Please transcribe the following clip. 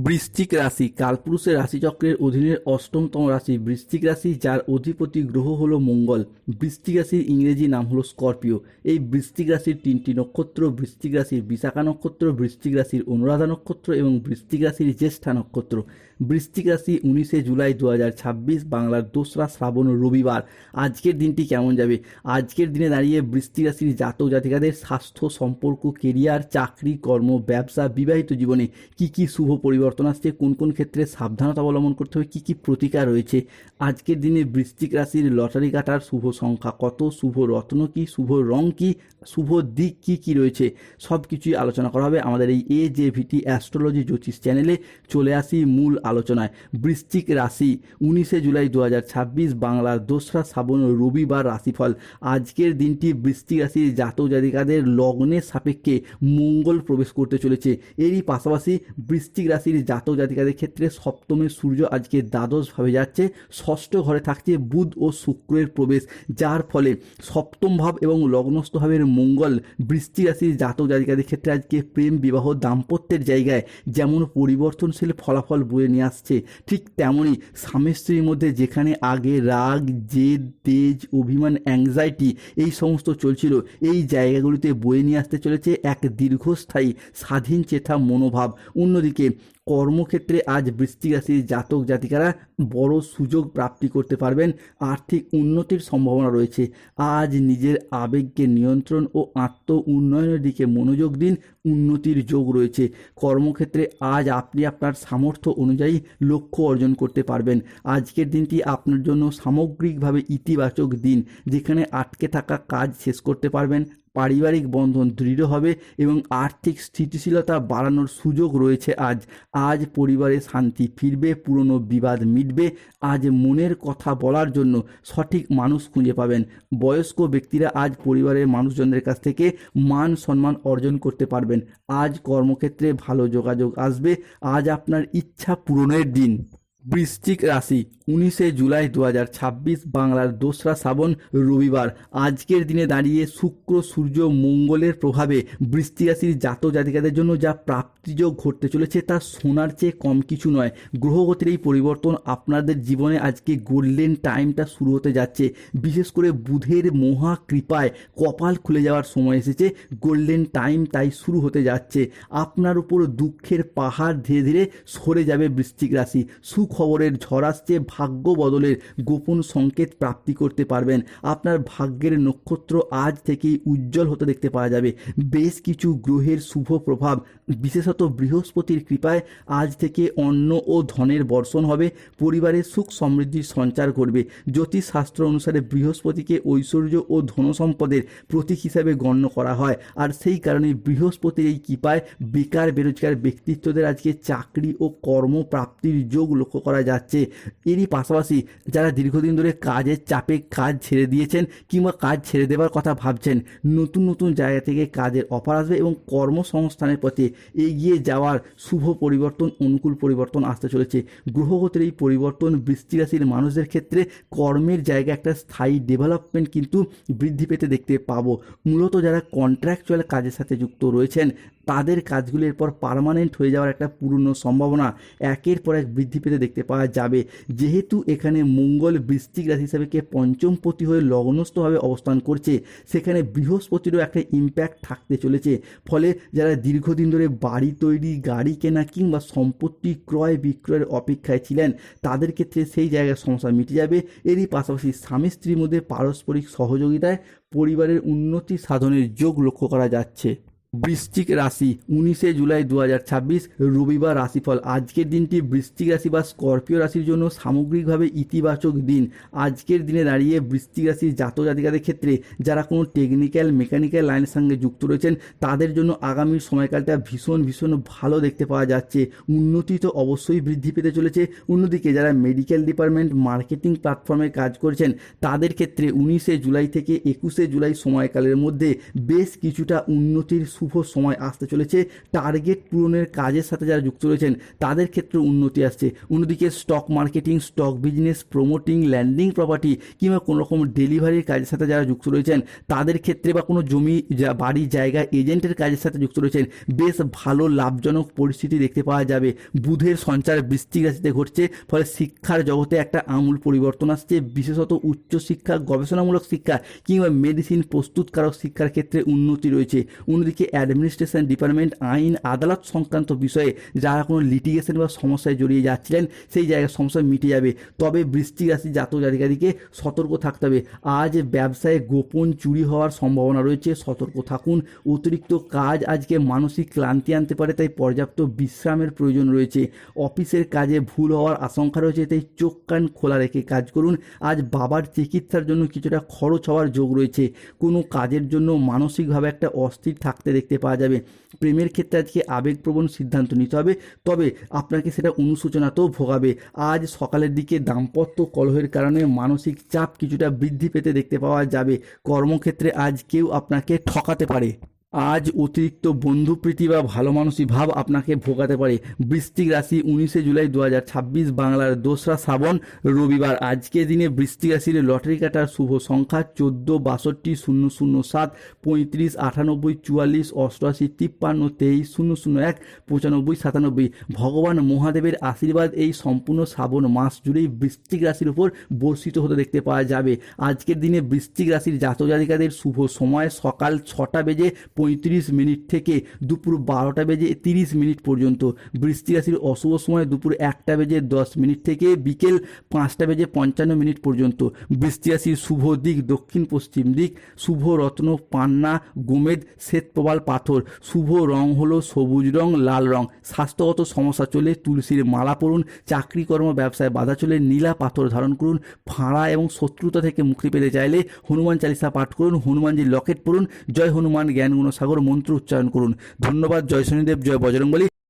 বৃশ্চিক রাশি কালপুরুষের রাশিচক্রের অধীনের অষ্টমতম রাশি বৃশ্চিক রাশি, যার অধিপতি গ্রহ হলো মঙ্গল। বৃশ্চিক রাশির ইংরেজি নাম হলো স্করপিও। এই বৃশ্চিক রাশির তিনটি নক্ষত্র: বৃশ্চিক রাশির বিশাখা নক্ষত্র, বৃশ্চিক রাশির অনুরাধা নক্ষত্র এবং বৃশ্চিক রাশির জ্যেষ্ঠা নক্ষত্র। বৃশ্চিক রাশি 19 জুলাই 2026, বাংলার 2রা শ্রাবণ, রবিবার। আজকের দিনটি কেমন যাবে? আজকের দিনে দাঁড়িয়ে বৃশ্চিক রাশির জাতক জাতিকাদের স্বাস্থ্য, সম্পর্ক, কেরিয়ার, চাকরি, কর্ম, ব্যবসা, বিবাহিত জীবনে কি কি শুভ পরিবর্তন আসছে, কোন কোন ক্ষেত্রে সাবধানতা অবলম্বন করতে হবে, কি কি প্রতিকার রয়েছে। আজকের দিনে বৃশ্চিক রাশির লটারি কাটার শুভ সংখ্যা কত, শুভ রত্ন কি, শুভ রং কি, শুভ দিক কি কি রয়েছে, সব কিছুই আলোচনা করা হবে আমাদের এই AJVT অ্যাস্ট্রোলজি জ্যোতিষ চ্যানেলে। চলে আসি মূল আলোচনায়। বৃশ্চিক রাশি 19 জুলাই 2026, বাংলার 2রা শ্রাবণ, রবিবার। রাশিফল: আজকের দিনটি বৃশ্চিক রাশির জাতক জাতিকাদের লগ্নের সাপেক্ষে মঙ্গল প্রবেশ করতে চলেছে। এরই পাশাপাশি বৃশ্চিক রাশির জাতক জাতিকাদের ক্ষেত্রে সপ্তমে সূর্য আজকে দ্বাদশভাবে যাচ্ছে, ষষ্ঠ ঘরে থাকছে বুধ ও শুক্রের প্রবেশ, যার ফলে সপ্তম ভাব এবং লগ্নস্থ ভাবের মঙ্গল বৃশ্চিক রাশির জাতক জাতিকাদের ক্ষেত্রে আজকে প্রেম, বিবাহ, দাম্পত্যের জায়গায় যেমন পরিবর্তনশীল ফলাফল বয়ে নিয়ে আসছে, ঠিক তেমনই স্বামী স্ত্রীর মধ্যে যেখানে আগে রাগ, জেদ, তেজ, অভিমান, অ্যাংজাইটি এই সমস্ত চলছিল, এই জায়গাগুলিতে বয়ে নিয়ে আসতে চলেছে এক দীর্ঘস্থায়ী স্বাধীন চেতা মনোভাব। অন্যদিকে কর্মক্ষেত্রে আজ বৃশ্চিক রাশির জাতক জাতিকারা বড় সুযোগ প্রাপ্তি করতে পারবেন, আর্থিক উন্নতির সম্ভাবনা রয়েছে। আজ নিজের আবেগকে নিয়ন্ত্রণ ও আত্ম উন্নয়নের দিকে মনোযোগ দিন, উন্নতির যোগ রয়েছে। কর্মক্ষেত্রে আজ আপনি আপনার সামর্থ্য অনুযায়ী লক্ষ্য অর্জন করতে পারবেন। আজকের দিনটি আপনার জন্য সামগ্রিকভাবে ইতিবাচক দিন, যেখানে আটকে থাকা কাজ শেষ করতে পারবেন, পারিবারিক বন্ধন দৃঢ় হবে এবং আর্থিক স্থিতিশীলতা বাড়ানোর সুযোগ রয়েছে। আজ পরিবারে শান্তি ফিরবে, পুরনো বিবাদ মিটবে। আজ মনের কথা বলার জন্য সঠিক মানুষ খুঁজে পাবেন। বয়স্ক ব্যক্তিরা আজ পরিবারের মানুষজনদের কাছ থেকে মান সম্মান অর্জন করতে পারবেন। আজ কর্মক্ষেত্রে ভালো যোগাযোগ আসবে। আজ আপনার ইচ্ছা পূরণের দিন। বৃশ্চিক রাশি 19 জুলাই 2026, বাংলার 2রা শ্রাবণ, রবিবার। আজকের দিনে দাঁড়িয়ে শুক্র, সূর্য, মঙ্গলের প্রভাবে বৃশ্চিক রাশির জাতক জাতিকাদের জন্য যা প্রাপ্তিযোগ ঘটতে চলেছে তা সোনার চেয়ে কম কিছু নয়। গ্রহগতির এই পরিবর্তন আপনাদের জীবনে আজকে গোল্ডেন টাইমটা শুরু হতে যাচ্ছে। বিশেষ করে বুধের মহা কৃপায় কপাল খুলে যাওয়ার সময় এসেছে। গোল্ডেন টাইম তাই শুরু হতে যাচ্ছে। আপনার উপর দুঃখের পাহাড় ধীরে ধীরে সরে যাবে। বৃশ্চিক রাশি সুখবরের ঝড় আসছে, ভাগ্য বদলের গোপন সংকেত প্রাপ্তি করতে পারবেন। আপনার ভাগ্যের নক্ষত্র আজ থেকেই উজ্জ্বল হতে দেখতে পাওয়া যাবে। বেশ কিছু গ্রহের শুভ প্রভাব, বিশেষত বৃহস্পতির কৃপায় আজ থেকে অন্ন ও ধনের বর্ষণ হবে। পরিবারের সুখ সমৃদ্ধির সঞ্চার করবে। জ্যোতিষশাস্ত্র অনুসারে বৃহস্পতিকে ঐশ্বর্য ও ধনসম্পদের প্রতীক হিসাবে গণ্য করা হয়, আর সেই কারণে বৃহস্পতির এই কৃপায় বেকার বেরোজগার ব্যক্তিত্বদের আজকে চাকরি ও কর্মপ্রাপ্তির যোগ লক্ষ্য করা যাচ্ছে। এরই পাশাপাশি যারা দীর্ঘদিন ধরে কাজের চাপে কাজ ছেড়ে দিয়েছেন কিংবা কাজ ছেড়ে দেওয়ার কথা ভাবছেন, নতুন নতুন জায়গা থেকে কাজের অফার আসবে এবং কর্মসংস্থানের পথে এগিয়ে যাওয়ার শুভ পরিবর্তন, অনুকূল পরিবর্তন আসতে চলেছে। গ্রহগতির এই পরিবর্তন বৃশ্চিক রাশির মানুষদের ক্ষেত্রে কর্মের জায়গায় একটা স্থায়ী ডেভেলপমেন্ট কিন্তু বৃদ্ধি পেতে দেখতে পাবো। মূলত যারা কন্ট্রাকচুয়াল কাজের সাথে যুক্ত রয়েছেন তাদের কাজগুলি এরপর পার্মানেন্ট হয়ে যাওয়ার একটা পূর্ণ সম্ভাবনা একের পর এক বৃদ্ধি পেতে দেখতে পাওয়া যাবে। যেহেতু এখানে মঙ্গল বৃশ্চিক রাশি হিসাবে পঞ্চমপতি হয়ে লগ্নস্থভাবে অবস্থান করছে, সেখানে বৃহস্পতিরও একটা ইম্প্যাক্ট থাকতে চলেছে। ফলে যারা দীর্ঘদিন ধরে বাড়ি তৈরি, গাড়ি কেনা কিংবা সম্পত্তি ক্রয় বিক্রয়ের অপেক্ষায় ছিলেন, তাদের ক্ষেত্রে সেই জায়গার সমস্যা মিটে যাবে। এরই পাশাপাশি স্বামী স্ত্রীর মধ্যে পারস্পরিক সহযোগিতায় পরিবারের উন্নতি সাধনের যোগ লক্ষ্য করা যাচ্ছে। বৃশ্চিক রাশি 19 জুলাই 2026, রবিবার। রাশিফল: আজকের দিনটি বৃশ্চিক রাশি বা স্করপিও রাশির জন্য সামগ্রিকভাবে ইতিবাচক দিন। আজকের দিনে দাঁড়িয়ে বৃশ্চিক রাশির জাতক জাতিকাদের ক্ষেত্রে যারা কোনো টেকনিক্যাল মেকানিক্যাল লাইনের সঙ্গে যুক্ত রয়েছেন তাদের জন্য আগামী সময়কালটা ভীষণ ভীষণ ভালো দেখতে পাওয়া যাচ্ছে। উন্নতি তো অবশ্যই বৃদ্ধি পেতে চলেছে। অন্যদিকে যারা মেডিকেল ডিপার্টমেন্ট, মার্কেটিং প্ল্যাটফর্মে কাজ করছেন তাদের ক্ষেত্রে 19 জুলাই থেকে 21 জুলাই সময়কালের মধ্যে বেশ কিছুটা উন্নতির শুভ সময় আসতে চলেছে। টার্গেট পূরণের কাজের সাথে যারা যুক্ত রয়েছেন তাদের ক্ষেত্রে উন্নতি আসছে। অন্যদিকে stock marketing, stock business, promoting, landing property কিংবা কোনো রকম ডেলিভারির কাজের সাথে যারা যুক্ত রয়েছেন তাদের ক্ষেত্রে, বা কোনো জমি বাড়ি জায়গা এজেন্টের কাজের সাথে যুক্ত রয়েছেন, বেশ ভালো লাভজনক পরিস্থিতি দেখতে পাওয়া যাবে। বুধের সঞ্চার বৃশ্চিক রাশিতে ঘটছে, ফলে শিক্ষার জগতে একটা আমূল পরিবর্তন আসছে। বিশেষত উচ্চশিক্ষা, গবেষণামূলক শিক্ষা কিংবা মেডিসিন প্রস্তুতকারক শিক্ষার ক্ষেত্রে উন্নতি রয়েছে। অন্যদিকে অ্যাডমিনিস্ট্রেশন ডিপার্টমেন্ট, আইন আদালত সংক্রান্ত বিষয়ে যারা কোনো লিটিগেশন বা সমস্যায় জড়িয়ে যাচ্ছিলেন সেই জায়গার সমস্যা মিটে যাবে। তবে বৃশ্চিক রাশি জাতক জাতিকাদিকে সতর্ক থাকতে হবে। আজ ব্যবসায় গোপন চুরি হওয়ার সম্ভাবনা রয়েছে, সতর্ক থাকুন। অতিরিক্ত কাজ আজকে মানসিক ক্লান্তি আনতে পারে, তাই পর্যাপ্ত বিশ্রামের প্রয়োজন রয়েছে। অফিসের কাজে ভুল হওয়ার আশঙ্কা রয়েছে, তাই চোখ কান খোলা রেখে কাজ করুন। আজ বাবার চিকিৎসার জন্য কিছুটা খরচ হওয়ার যোগ রয়েছে। কোনো কাজের জন্য মানসিকভাবে একটা অস্থির থাকতে দেখতে পাওয়া যাবে। প্রেমের ক্ষেত্রে আজকে আবেগপ্রবণ সিদ্ধান্ত নিতে হবে, তবে আপনাকে সেটা অনুশোচনাতেও ভোগাবে। আজ সকালের দিকে দাম্পত্য কলহের কারণে মানসিক চাপ কিছুটা বৃদ্ধি পেতে দেখতে পাওয়া যাবে। কর্মক্ষেত্রে আজ কেউ আপনাকে ঠকাতে পারে। আজ অতিরিক্ত বন্ধুপ্রীতি বা ভালো মানসী ভাব আপনাকে ভোগাতে পারে। বৃশ্চিক রাশি 19 জুলাই 2026, বাংলার 2রা শ্রাবণ, রবিবার। আজকের দিনে বৃশ্চিক রাশির লটারি কাটার শুভ সংখ্যা 14, 62, 007, 35, 98, 44, 88, 53, 23, 001, 95, 97। ভগবান মহাদেবের আশীর্বাদ এই সম্পূর্ণ শ্রাবণ মাস জুড়েই বৃশ্চিক রাশির উপর বর্ষিত হতে দেখতে পাওয়া যাবে। আজকের দিনে বৃশ্চিক রাশির জাতক জাতিকাদের শুভ সময় সকাল 6টা বেজে 35 মিনিট থেকে দুপুর 12টা বেজে 30 মিনিট পর্যন্ত। বৃশ্চিক রাশির অশুভ সময় দুপুর 1টা বেজে 10 মিনিট থেকে বিকেল 5টা বেজে 55 মিনিট পর্যন্ত। বৃশ্চিক রাশির শুভ দিক দক্ষিণ পশ্চিম দিক। শুভ রত্ন পান্না, গোমেদ, শ্বেত প্রবাল পাথর। শুভ রং হলো সবুজ রং, লাল রং। স্বাস্থ্যগত সমস্যা চলে তুলসীর মালা পরুন। চাকরি কর্ম ব্যবসায় বাধা চলে নীলা পাথর ধারণ করুন। ফাঁড়া এবং শত্রুতা থেকে মুক্তি পেতে চাইলে হনুমান চালিসা পাঠ করুন, হনুমানজির লকেট পড়ুন, জয় হনুমান জ্ঞান গুণ সাগর মন্ত্র উচ্চারণ করুন। ধন্যবাদ। জয় শনিদেব, জয় বজরংবলী।